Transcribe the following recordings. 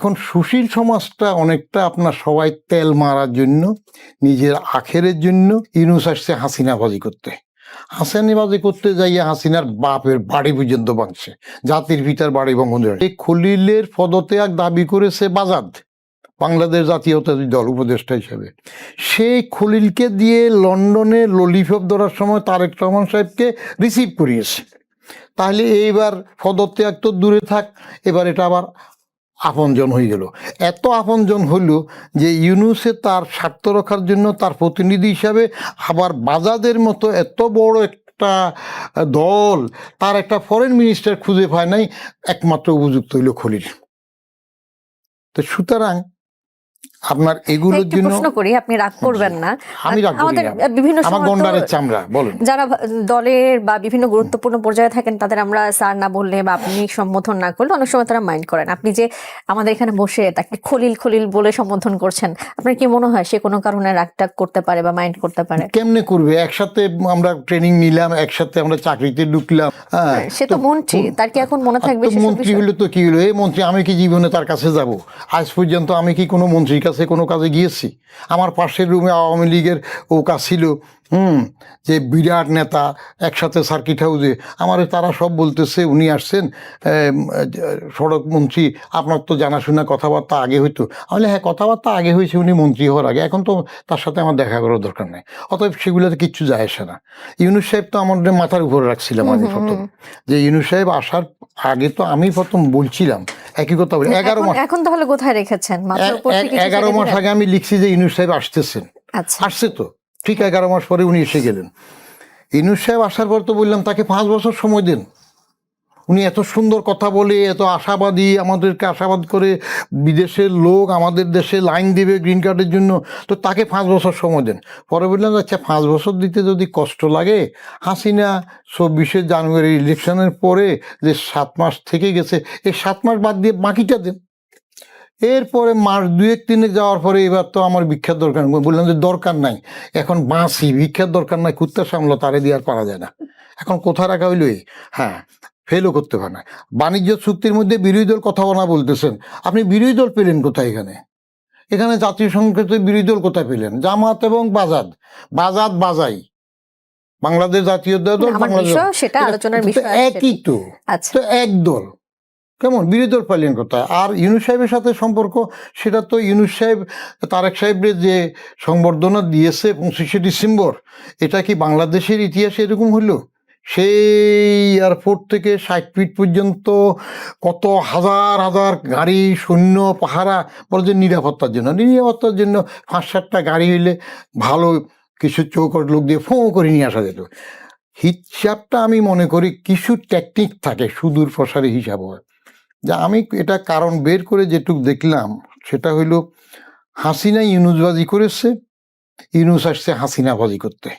এখন সুশীল সমাজটা অনেকটা আপনার সবাই তেল মারার জন্য, নিজের আখেরের জন্য ইউনূস আসছে হাসিনাবাজি করতে। হাসিনাবাজি করতে যাইয়া হাসিনার বাপের বাড়ি পর্যন্ত ভাঙছে, জাতির পিতার বাড়ি বঙ্গবন্ধু। এই খলিলের পদত্যাগ দাবি করেছে বাজাদ, বাংলাদেশ জাতীয়তাবাদী দল উপদেষ্টা হিসেবে। সেই খলিলকে দিয়ে লন্ডনে ললিপপ ধরার সময় তারেক রহমান সাহেবকে রিসিভ করিয়েছে। তাহলে এইবার পদত্যাগ তো দূরে থাক, এবার এটা আবার আপনজন হয়ে গেল। এত আপনজন হইল যে ইউনূসে তার স্বার্থ রক্ষার জন্য তার প্রতিনিধি হিসাবে আবার বাজাদের মতো এত বড় একটা দল, তার একটা ফরেন মিনিস্টার খুঁজে পায় নাই, একমাত্র উপযুক্ত হইল খলিল। তো সুতরাং আপনার এগুলোর জন্য প্রশ্ন করি, আপনি রাগ করবেন না। আমি রাগ করি না, বিভিন্ন আমার গন্ডারের চামড়া। বলেন। যারা দলের বা বিভিন্ন গুরুত্বপূর্ণ পর্যায়ে থাকেন তাদের আমরা স্যার না বললে বা আপনি সম্বোধন না করলে অনেক সময় তারা মাইন্ড করেন। আপনি যে আমাদের এখানে বসে তাকে খলিল খলিল বলে সম্বোধন করছেন, আপনার কি মনে হয় সে কোনো কারণে রাগটাগ করতে পারে বা মাইন্ড করতে পারে? কেমনে করবে? একসাথে আমরা ট্রেনিং নিলাম, একসাথে আমরা চাকরিতে ঢুকলাম। সে তো মন্ত্রী, তার কি এখন মনে থাকবে? মন্ত্রী হলো তো কি হলো? এই মন্ত্রী, আমি কি জীবনে তার কাছে যাব? আজ পর্যন্ত আমি কি কোনো মন্ত্রীর কাছে কোনো কাজে গিয়েছি? আমার পাশের রুমে আওয়ামী লীগের ও কাজ ছিল, যে বিরাট নেতা, একসাথে সার্কিট হাউসে। আমার তারা সব বলতেছে উনি আসছেন সড়ক মন্ত্রী, আপনার তো জানাশোনা কথাবার্তা আগে হইতো। আমি হ্যাঁ, কথাবার্তা আগে হয়েছে উনি মন্ত্রী হওয়ার আগে, এখন তো তার সাথে আমার দেখা করার দরকার নেই। অতএব সেগুলোতে কিচ্ছু যায় আসে না। ইউনূস সাহেব তো আমাদের মাথার উপরে রাখছিলাম আমি প্রথম, যে ইউনূস সাহেব আসার আগে তো আমি প্রথম বলছিলাম একই কথা বলি। 11 মাস এখন তাহলে কোথায় রেখেছেন? 11 মাস আগে আমি লিখছি যে ইউনূস সাহেব আসতেছেন। আসছে তো ঠিক 11 মাস পরে উনি এসে গেলেন। ইউনূস সাহেব আসার পর তো বললাম তাকে 5 বছর সময় দেন। উনি এত সুন্দর কথা বলে, এত আশাবাদী, আমাদেরকে আশাবাদ করে, বিদেশের লোক আমাদের দেশে লাইন দেবে গ্রিন কার্ডের জন্য, তো তাকে 5 বছর সময় দেন। পরে বললাম আচ্ছা 5 বছর দিতে যদি কষ্ট লাগে, হাসিনা 24শে জানুয়ারি ইলেকশনের পরে যে 7 মাস থেকে গেছে, এই 7 মাস বাদ দিয়ে বাকিটা দেন। এরপরে মাস 2-3 যাওয়ার পরে এবার তো আমার ভিক্ষার দরকার। বললাম যে দরকার নাই, এখন বাঁচি, ভিক্ষার দরকার নাই, কুত্তা সামলা তারে দিয়ে আর পারা যায় না। এখন কোথায় রাখা হইল? হ্যাঁ, ফেলও করতে পারে না। বাণিজ্য চুক্তির মধ্যে বিরোধী দল কথা বলা বলতেছেন, আপনি বিরোধী দল পেলেন কোথায়? এখানে জাতীয় সংসদে বিরোধী দল কোথায় পেলেন? জামাত এবং বাজাদ, বাজাই বাংলাদেশ জাতীয় দল, সেটা আলোচনার বিষয়, একই তো, এক দল, কেমন বিরোধী দল পাইলেন কোথায়? আর ইউনূস সাহেবের সাথে সম্পর্ক, সেটা তো ইউনূস সাহেব তারেক সাহেবের যে সংবর্ধনা দিয়েছে 25শে ডিসেম্বর, এটা কি বাংলাদেশের ইতিহাসে এরকম হলো? সেই এয়ারপোর্ট থেকে 60 ফিট পর্যন্ত কত হাজার হাজার গাড়ি, সৈন্য পাহারা, বলে যে নিরাপত্তার জন্য 5-7টা গাড়ি হইলে ভালো কিছু চৌকট লোক দিয়ে ফোঁ করে নিয়ে আসা যেত। হিসাবটা আমি মনে করি কিছু টেকনিক থাকে, সুদূর প্রসারী হিসাব হয়। যা আমি এটা কারণ বের করে যেটুক দেখলাম, সেটা হইল হাসিনা ইউনূসবাজি করেছে, ইউনূস আসছে হাসিনাবাজি করতে।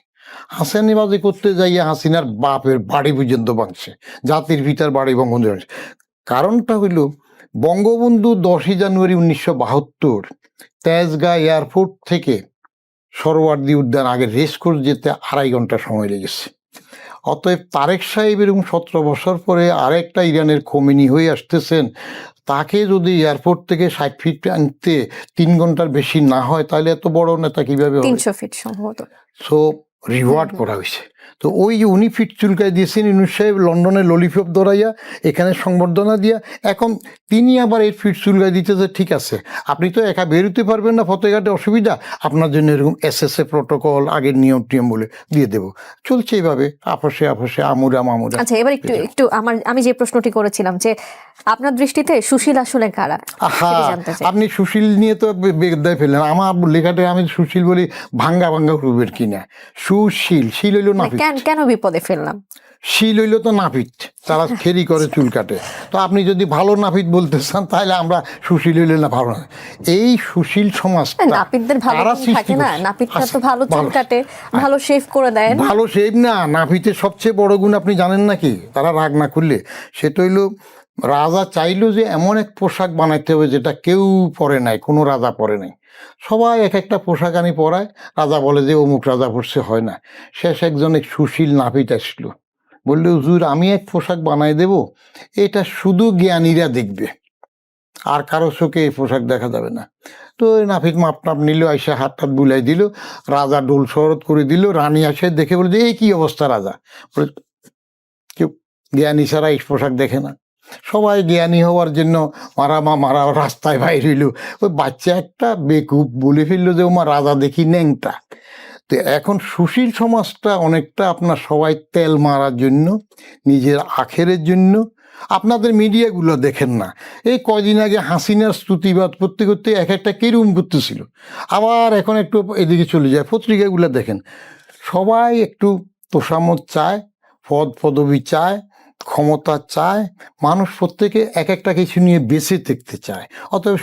হাসিনাবাজি করতে যাইয়া হাসিনার বাপের বাড়ি পর্যন্ত ভাঙছে, জাতির পিতার বাড়ি বঙ্গবন্ধু। কারণটা হইল বঙ্গবন্ধু 10ই জানুয়ারি 1972 তেজগাঁ এয়ারপোর্ট থেকে সরোয়ার্দী উদ্যান আগে রেস করে যেতে 2.5 ঘন্টা সময় লেগেছে। অতএব তারেক সাহেব এরকম 17 বছর পরে আরেকটা ইরানের খোমেনি হয়ে আসতেছেন, তাকে যদি এয়ারপোর্ট থেকে 60 ফিট আনতে 3 ঘন্টার বেশি না হয়, তাহলে এত বড় নেতা কিভাবে? 300 ফিট সম্ভবত। সো রিওয়ার্ড করা হয়েছে। তো ওই যে উনি ফিট চুলকায় দিয়েছেন ইউনূস সাহেব, লন্ডনে ললিপপ ধরাইয়া, এখানে সংবর্ধনা দিয়া, এখন তিনি আবার এই ফিট চুলকায় দিতেছে। ঠিক আছে, আপনি তো একা বেরোতে পারবেন না, ফতেঘাটে অসুবিধা, আপনার জন্য এরকম SSA প্রোটোকল, আগের নিয়ম টিয়ম বলে দিয়ে দেবো। চলছে এইভাবে আপোষে আপোষে, আমুরা মামুরা। আচ্ছা, এবার একটু আমি যে প্রশ্নটি করেছিলাম যে আপনার দৃষ্টিতে সুশীল আসলে কারা? আপনি সুশীল নিয়ে তো বেদায় ফেললেন আমার লেখাটা। আমি সুশীল বলি ভাঙ্গা রূপের কিনা। সুশীল, শিল হইল নাপিত। কেন বিপদে ফেললাম? শিল হইল তো নাপিত, তারা খেরি করে, চুল কাটে। তো আপনি যদি ভালো নাপিত বলতে চান, তাহলে আমরা সুশীল হইলে না ভালো না। এই সুশীল সমাজ নাপিতদের ভালো থাকে না, নাপিতরা তো ভালো চুল কাটে, ভালো শেভ করে দেয়। ভালো শেভ না, নাপিতের সবচেয়ে বড় গুণ আপনি জানেন নাকি? তারা রাগ না করলে, সেটা হইল রাজা চাইলো যে এমন এক পোশাক বানাইতে হবে যেটা কেউ পরে নাই, কোনো রাজা পরে নাই। সবাই এক একটা পোশাক আনি পরায়, রাজা বলে যে অমুক রাজা পরছে, হয় না। শেষ একজন এক সুশীল নাপিত আসলো, বললে হুজুর আমি এক পোশাক বানাই দেব, এটা শুধু জ্ঞানীরা দেখবে, আর কারো চোখে এই পোশাক দেখা যাবে না। তো ওই নাপিত মাপ টাপ নিল, আইসা হাত টাত বুলাই দিল, রাজা ডোল শরৎ করে দিল, রানী আসে দেখে বলে যে এই কি অবস্থা রাজা, বলে কেউ জ্ঞানী ছাড়া এই পোশাক দেখে না। সবাই জ্ঞানী হওয়ার জন্য মারা রাস্তায় বাইর হইল। ওই বাচ্চা একটা বেকুব বলে ফেললো যে ওমা রাজা দেখি ন্যাংটা। তো এখন সুশীল সমাজটা অনেকটা আপনার সবাই তেল মারার জন্য, নিজের আখেরের জন্য। আপনাদের মিডিয়াগুলো দেখেন না, এই কয়দিন আগে হাসিনার স্তুতিবাদ করতে করতে এক একটা কিরম করতেছিল, আবার এখন একটু এদিকে চলে যায়। পত্রিকাগুলো দেখেন, সবাই একটু তোষামত চায়, পদ পদবি চায়, ক্ষমতা চায়, মানুষ প্রত্যেকে এক একটা কিছু নিয়ে বেঁচে থাকতে চায়। অতএব